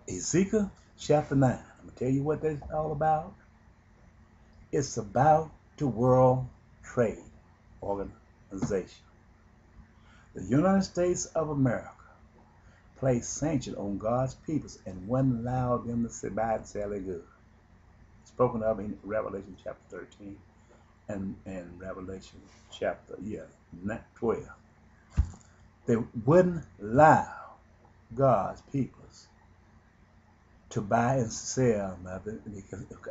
Ezekiel chapter 9. I'm going to tell you what that's all about. It's about the World Trade Organization. The United States of America placed sanctions on God's peoples and wouldn't allow them to buy and sell their goods. Spoken of in Revelation chapter 13 and Revelation chapter 12. They wouldn't allow God's peoples to buy and sell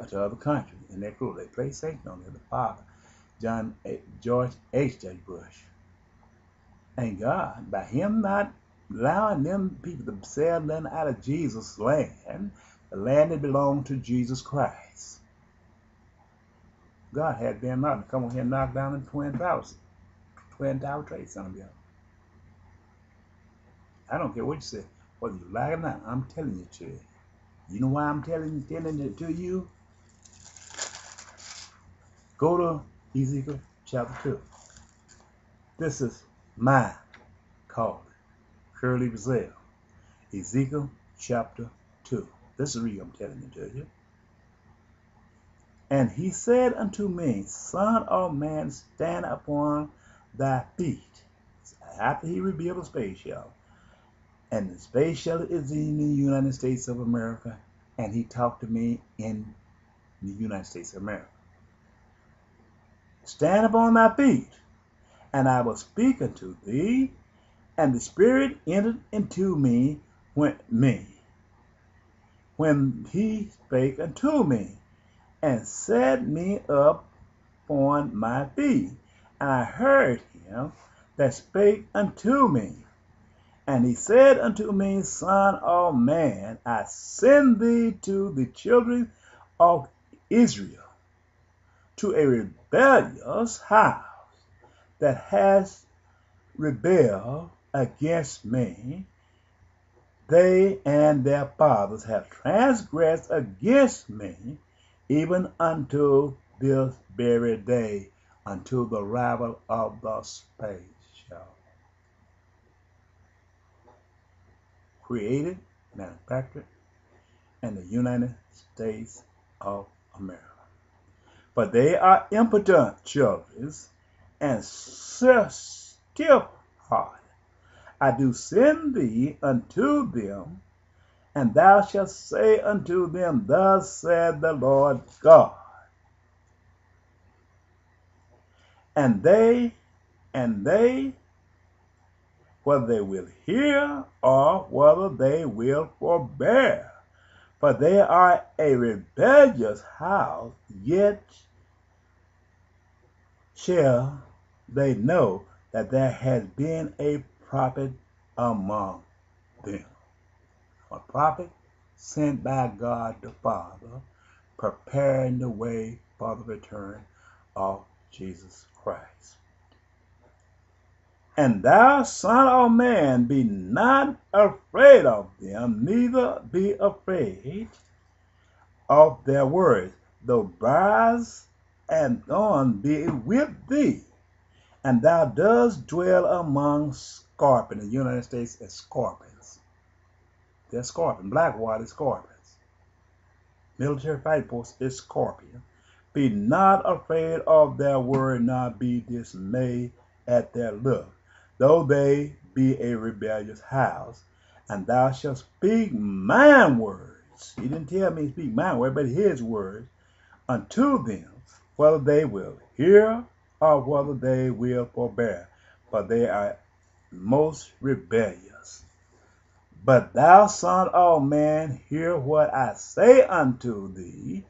to other countries in their crew. They placed sanctions on the father, George H.W. Bush. And God, by him not allowing them people to sell them out of Jesus' land, the land that belonged to Jesus Christ, God had them not to come over here and knock down the Twin Tower Trade Center. I don't care what you say, whether you like it or not. I'm telling you to you. You know why I'm telling it to you? Go to Ezekiel chapter 2. This is my calling. Shirley Brazil. Ezekiel chapter 2. This is the reason I'm telling it to you. And he said unto me, Son of man, stand upon thy feet. After he revealed the space shuttle. And the space shuttle is in the United States of America. And he talked to me in the United States of America. Stand upon thy feet, and I will speak unto thee. And the Spirit entered into me when he spake unto me, and set me up on my feet. And I heard him that spake unto me. And he said unto me, Son of man, I send thee to the children of Israel, to a rebellious house that has rebelled against me. They and their fathers have transgressed against me, even unto this very day, until the arrival of the space shuttle. Created, manufactured in the United States of America. But they are impotent children and stiff-hearted. I do send thee unto them, and thou shalt say unto them, Thus said the Lord God. And they, whether they will hear or whether they will forbear, for they are a rebellious house, yet shall they know that there has been a prophet among them. A prophet sent by God the Father, preparing the way for the return of Jesus Christ. And thou, son of man, be not afraid of them, neither be afraid of their words, though briars and thorns be with thee, and thou dost dwell among scorpions. In the United States, it's scorpions. They're scorpions. Blackwater is scorpions. Military fighting force is scorpion. Be not afraid of their word, nor be dismayed at their look, though they be a rebellious house, and thou shalt speak mine words. He didn't tell me to speak mine words, but his words unto them, whether they will hear or whether they will forbear, for they are most rebellious. But thou, son of man, hear what I say unto thee.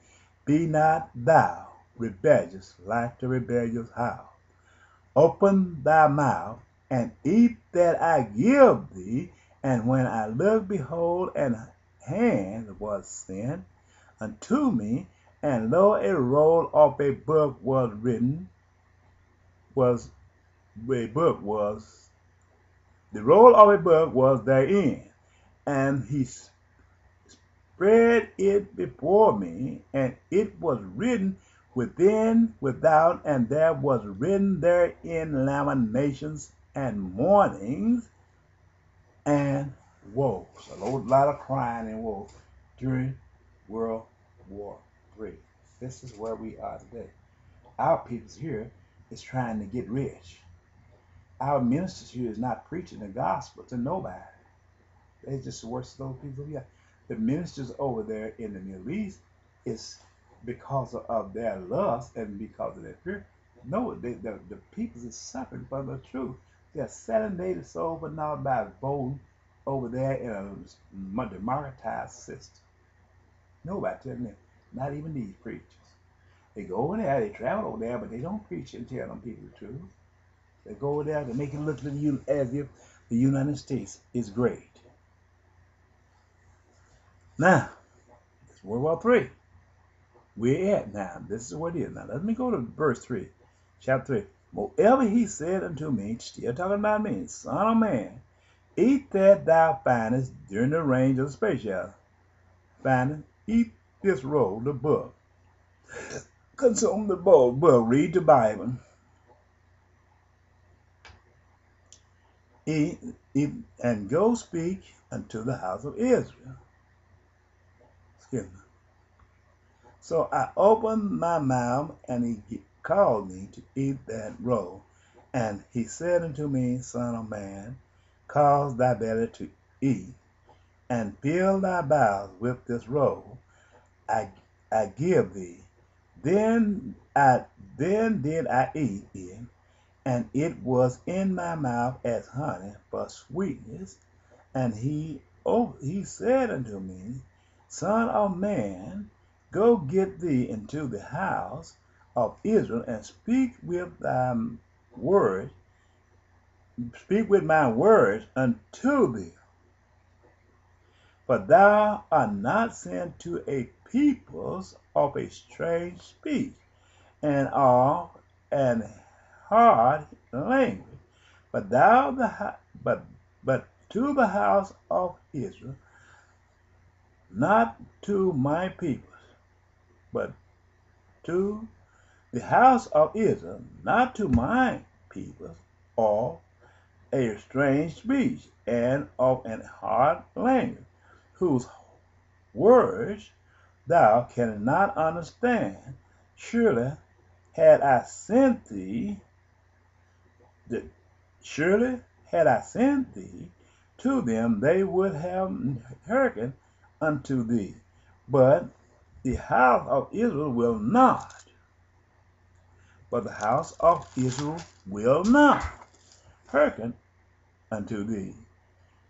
Be not thou rebellious like the rebellious house. Open thy mouth and eat that I give thee. And when I looked, behold, an hand was sent unto me, and lo, a roll of a book was written. The roll of a book was therein, and he spread it before me, and it was written within, without, and there was written therein lamentations and mournings and woes, a lot of crying and woe during World War III. This is where we are today. Our people here is trying to get rich. Our ministers here is not preaching the gospel to nobody. They just the worst of those people here. The ministers over there in the Middle East is because of their lust and because of their fear. No, the people is suffering from the truth. They're selling their soul for now by voting over there in a democratized system. Nobody telling them, not even these preachers. They go over there, they travel over there, but they don't preach and tell them people the truth. They go over there to make it look to you as if the United States is great. Now, it's World War III. We're at now. This is what it is. Now, let me go to verse 3, chapter 3. Whatever he said unto me, still talking about me, son of man, eat that thou findest during the range of the space shuttle. Findest, eat this roll, the book. Consume the book, read the Bible. Eat, and go speak unto the house of Israel. Excuse me. So I opened my mouth, and he called me to eat that roll. And he said unto me, son of man, cause thy belly to eat, and fill thy bowels with this roll I give thee. Then did I eat it, and it was in my mouth as honey for sweetness. And he said unto me, son of man, go get thee into the house of Israel, and speak with my words unto thee. For thou art not sent to a peoples of a strange speech, and of an hard language, but to the house of Israel, not to my peoples, but to the house of Israel, not to my peoples, of a strange speech, and of an hard language, whose words thou cannot understand. Surely had I sent thee to them, they would have hearkened unto thee. But the house of Israel will not. Hearken unto thee.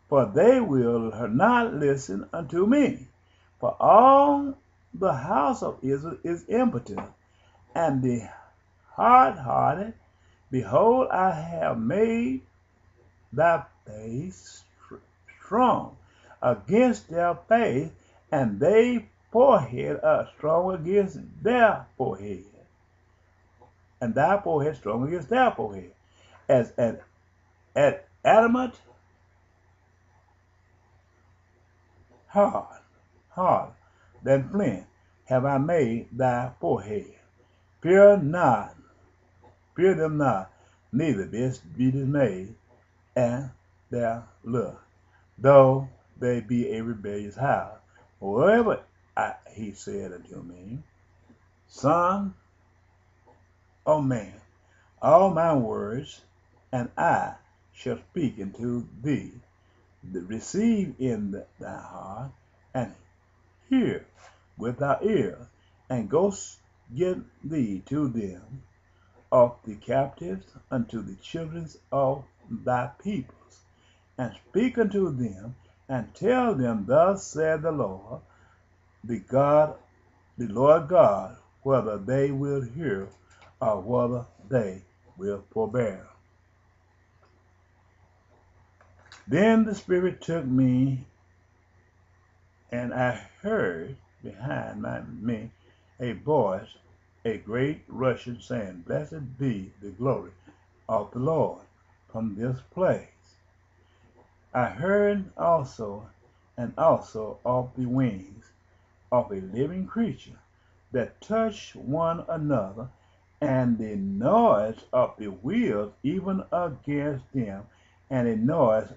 For they will not listen unto me. For all the house of Israel is impotent, and the hard-hearted. Behold, I have made thy face strong against their face, and thy forehead strong against their forehead, and thy forehead strong against their forehead. As an adamant, hard than flint have I made thy forehead. Fear them not, neither be dismayed at their look, though they be a rebellious house. Moreover, he said unto me, son of man, all my words, and I shall speak unto thee. Receive in thy heart, and hear with thy ears, and go get thee to them of the captives unto the children of thy peoples, and speak unto them, and tell them, thus said the Lord, the Lord God, whether they will hear or whether they will forbear. Then the Spirit took me, and I heard behind me a voice, a great rushing, saying, Blessed be the glory of the Lord from this place. I heard also of the wings of a living creature that touched one another, and the noise of the wheels even against them, and a noise